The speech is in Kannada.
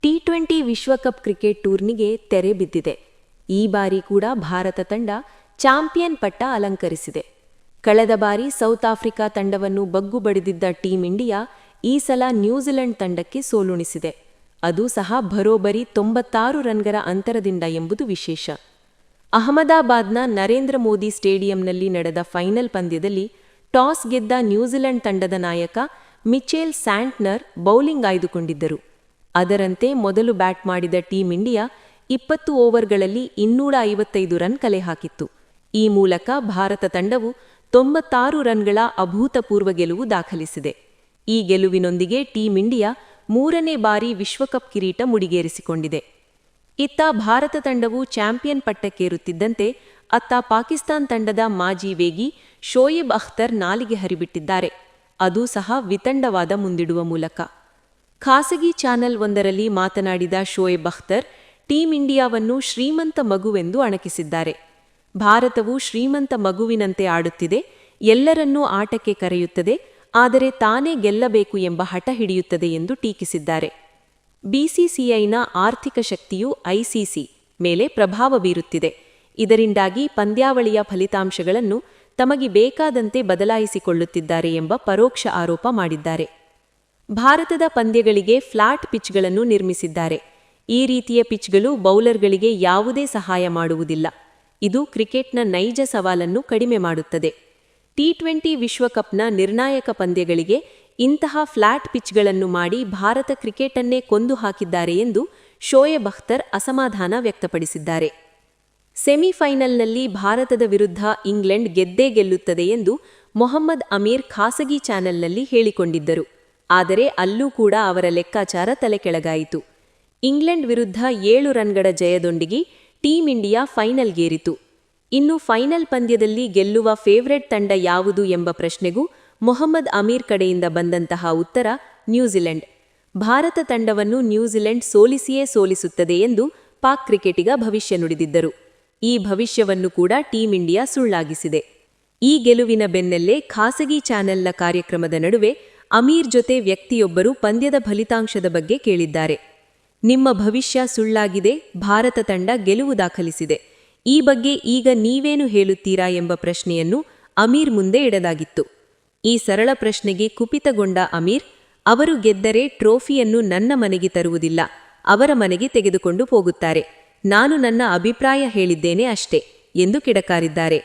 ಟಿ20 ವಿಶ್ವಕಪ್ ಕ್ರಿಕೆಟ್ ಟೂರ್ನಿಗೆ ತೆರೆ ಬಿದ್ದಿದೆ. ಈ ಬಾರಿ ಕೂಡ ಭಾರತ ತಂಡ ಚಾಂಪಿಯನ್ ಪಟ್ಟ ಅಲಂಕರಿಸಿದೆ. ಕಳೆದ ಬಾರಿ ಸೌತ್ ಆಫ್ರಿಕಾ ತಂಡವನ್ನು ಬಗ್ಗು ಬಡಿದಿದ್ದ ಟೀಂ ಇಂಡಿಯಾ ಈ ಸಲ ನ್ಯೂಜಿಲೆಂಡ್ ತಂಡಕ್ಕೆ ಸೋಲುಣಿಸಿದೆ. ಅದು ಸಹ ಬರೋಬ್ಬರಿ 96 ರನ್ಗಳ ಅಂತರದಿಂದ ಎಂಬುದು ವಿಶೇಷ. ಅಹಮದಾಬಾದ್ನ ನರೇಂದ್ರ ಮೋದಿ ಸ್ಟೇಡಿಯಂನಲ್ಲಿ ನಡೆದ ಫೈನಲ್ ಪಂದ್ಯದಲ್ಲಿ ಟಾಸ್ ಗೆದ್ದ ನ್ಯೂಜಿಲೆಂಡ್ ತಂಡದ ನಾಯಕ ಮಿಚೆಲ್ ಸ್ಯಾಂಟ್ನರ್ ಬೌಲಿಂಗ್ ಆಯ್ದುಕೊಂಡಿದ್ದರು. ಅದರಂತೆ ಮೊದಲು ಬ್ಯಾಟ್ ಮಾಡಿದ ಟೀಂ ಇಂಡಿಯಾ 20 ಓವರ್ಗಳಲ್ಲಿ 255 ರನ್ ಕಲೆ ಹಾಕಿತ್ತು. ಈ ಮೂಲಕ ಭಾರತ ತಂಡವು 96 ರನ್ಗಳ ಅಭೂತಪೂರ್ವ ಗೆಲುವು ದಾಖಲಿಸಿದೆ. ಈ ಗೆಲುವಿನೊಂದಿಗೆ ಟೀಂ ಇಂಡಿಯಾ 3ನೇ ಬಾರಿ ವಿಶ್ವಕಪ್ ಕಿರೀಟ ಮುಡಿಗೇರಿಸಿಕೊಂಡಿದೆ. ಇತ್ತ ಭಾರತ ತಂಡವು ಚಾಂಪಿಯನ್ ಪಟ್ಟಕ್ಕೇರುತ್ತಿದ್ದಂತೆ ಅತ್ತ ಪಾಕಿಸ್ತಾನ್ ತಂಡದ ಮಾಜಿ ವೇಗಿ ಶೋಯೆಬ್ ಅಖ್ತರ್ ನಾಲಿಗೆ ಹರಿಬಿಟ್ಟಿದ್ದಾರೆ. ಅದೂ ಸಹ ವಿತಂಡವಾದ ಮುಂದಿಡುವ ಮೂಲಕ. ಖಾಸಗಿ ಚಾನೆಲ್ ಒಂದರಲ್ಲಿ ಮಾತನಾಡಿದ ಶೋಯೆಬ್ ಅಖ್ತರ್ ಟೀಂ ಇಂಡಿಯಾವನ್ನು ಶ್ರೀಮಂತ ಮಗುವೆಂದು ಅಣಕಿಸಿದ್ದಾರೆ. ಭಾರತವು ಶ್ರೀಮಂತ ಮಗುವಿನಂತೆ ಆಡುತ್ತಿದೆ, ಎಲ್ಲರನ್ನೂ ಆಟಕ್ಕೆ ಕರೆಯುತ್ತದೆ, ಆದರೆ ತಾನೇ ಗೆಲ್ಲಬೇಕು ಎಂಬ ಹಠ ಹಿಡಿಯುತ್ತದೆ ಎಂದು ಟೀಕಿಸಿದ್ದಾರೆ. ಬಿಸಿಸಿಐನ ಆರ್ಥಿಕ ಶಕ್ತಿಯು ಐಸಿಸಿ ಮೇಲೆ ಪ್ರಭಾವ ಬೀರುತ್ತಿದೆ. ಇದರಿಂದಾಗಿ ಪಂದ್ಯಾವಳಿಯ ಫಲಿತಾಂಶಗಳನ್ನು ತಮಗೆ ಬೇಕಾದಂತೆ ಬದಲಾಯಿಸಿಕೊಳ್ಳುತ್ತಿದ್ದಾರೆ ಎಂಬ ಪರೋಕ್ಷ ಆರೋಪ ಮಾಡಿದ್ದಾರೆ. ಭಾರತದ ಪಂದ್ಯಗಳಿಗೆ ಫ್ಲಾಟ್ ಪಿಚ್ಗಳನ್ನು ನಿರ್ಮಿಸಿದ್ದಾರೆ. ಈ ರೀತಿಯ ಪಿಚ್ಗಳು ಬೌಲರ್ಗಳಿಗೆ ಯಾವುದೇ ಸಹಾಯ ಮಾಡುವುದಿಲ್ಲ. ಇದು ಕ್ರಿಕೆಟ್ನ ನೈಜ ಸವಾಲನ್ನು ಕಡಿಮೆ ಮಾಡುತ್ತದೆ. ಟಿ20 ವಿಶ್ವಕಪ್ನ ನಿರ್ಣಾಯಕ ಪಂದ್ಯಗಳಿಗೆ ಇಂತಹ ಫ್ಲಾಟ್ ಪಿಚ್ಗಳನ್ನು ಮಾಡಿ ಭಾರತ ಕ್ರಿಕೆಟನ್ನೇ ಕೊಂದು ಹಾಕಿದ್ದಾರೆ ಎಂದು ಶೋಯೆಬ್ ಅಖ್ತರ್ ಅಸಮಾಧಾನ ವ್ಯಕ್ತಪಡಿಸಿದ್ದಾರೆ. ಸೆಮಿಫೈನಲ್ನಲ್ಲಿ ಭಾರತದ ವಿರುದ್ಧ ಇಂಗ್ಲೆಂಡ್ ಗೆದ್ದೇ ಗೆಲ್ಲುತ್ತದೆ ಎಂದು ಮೊಹಮ್ಮದ್ ಅಮೀರ್ ಖಾಸಗಿ ಚಾನೆಲ್ನಲ್ಲಿ ಹೇಳಿಕೊಂಡಿದ್ದರು. ಆದರೆ ಅಲ್ಲೂ ಕೂಡ ಅವರ ಲೆಕ್ಕಾಚಾರ ತಲೆಕೆಳಗಾಯಿತು. ಇಂಗ್ಲೆಂಡ್ ವಿರುದ್ಧ 7 ರನ್ಗಳ ಜಯದೊಂದಿಗೆ ಟೀಂ ಇಂಡಿಯಾ ಫೈನಲ್ಗೇರಿತು. ಇನ್ನು ಫೈನಲ್ ಪಂದ್ಯದಲ್ಲಿ ಗೆಲ್ಲುವ ಫೇವರೆಟ್ ತಂಡ ಯಾವುದು ಎಂಬ ಪ್ರಶ್ನೆಗೂ ಮೊಹಮ್ಮದ್ ಅಮೀರ್ ಕಡೆಯಿಂದ ಬಂದಂತಹ ಉತ್ತರ ನ್ಯೂಜಿಲೆಂಡ್. ಭಾರತ ತಂಡವನ್ನು ನ್ಯೂಜಿಲೆಂಡ್ ಸೋಲಿಸಿಯೇ ಸೋಲಿಸುತ್ತದೆ ಎಂದು ಪಾಕ್ ಕ್ರಿಕೆಟಿಗ ಭವಿಷ್ಯ ನುಡಿದಿದ್ದರು. ಈ ಭವಿಷ್ಯವನ್ನು ಕೂಡ ಟೀಂ ಇಂಡಿಯಾ ಸುಳ್ಳಾಗಿಸಿದೆ. ಈ ಗೆಲುವಿನ ಬೆನ್ನಲ್ಲೇ ಖಾಸಗಿ ಚಾನೆಲ್ನ ಕಾರ್ಯಕ್ರಮದ ನಡುವೆ ಅಮೀರ್ ಜೊತೆ ವ್ಯಕ್ತಿಯೊಬ್ಬರು ಪಂದ್ಯದ ಫಲಿತಾಂಶದ ಬಗ್ಗೆ ಕೇಳಿದ್ದಾರೆ. ನಿಮ್ಮ ಭವಿಷ್ಯ ಸುಳ್ಳಾಗಿದೆ, ಭಾರತ ತಂಡ ಗೆಲುವು ದಾಖಲಿಸಿದೆ. ಈ ಬಗ್ಗೆ ಈಗ ನೀವೇನು ಹೇಳುತ್ತೀರಾ ಎಂಬ ಪ್ರಶ್ನೆಯನ್ನು ಅಮೀರ್ ಮುಂದೆ ಇಡಲಾಗಿತ್ತು. ಈ ಸರಳ ಪ್ರಶ್ನೆಗೆ ಕುಪಿತಗೊಂಡ ಅಮೀರ್, ಅವರು ಗೆದ್ದರೆ ಟ್ರೋಫಿಯನ್ನು ನನ್ನ ಮನೆಗೆ ತರುವುದಿಲ್ಲ, ಅವರ ಮನೆಗೆ ತೆಗೆದುಕೊಂಡು ಹೋಗುತ್ತಾರೆ. ನಾನು ನನ್ನ ಅಭಿಪ್ರಾಯ ಹೇಳಿದ್ದೇನೆ ಅಷ್ಟೇ ಎಂದು ಕಿಡಕಾರಿದ್ದಾರೆ.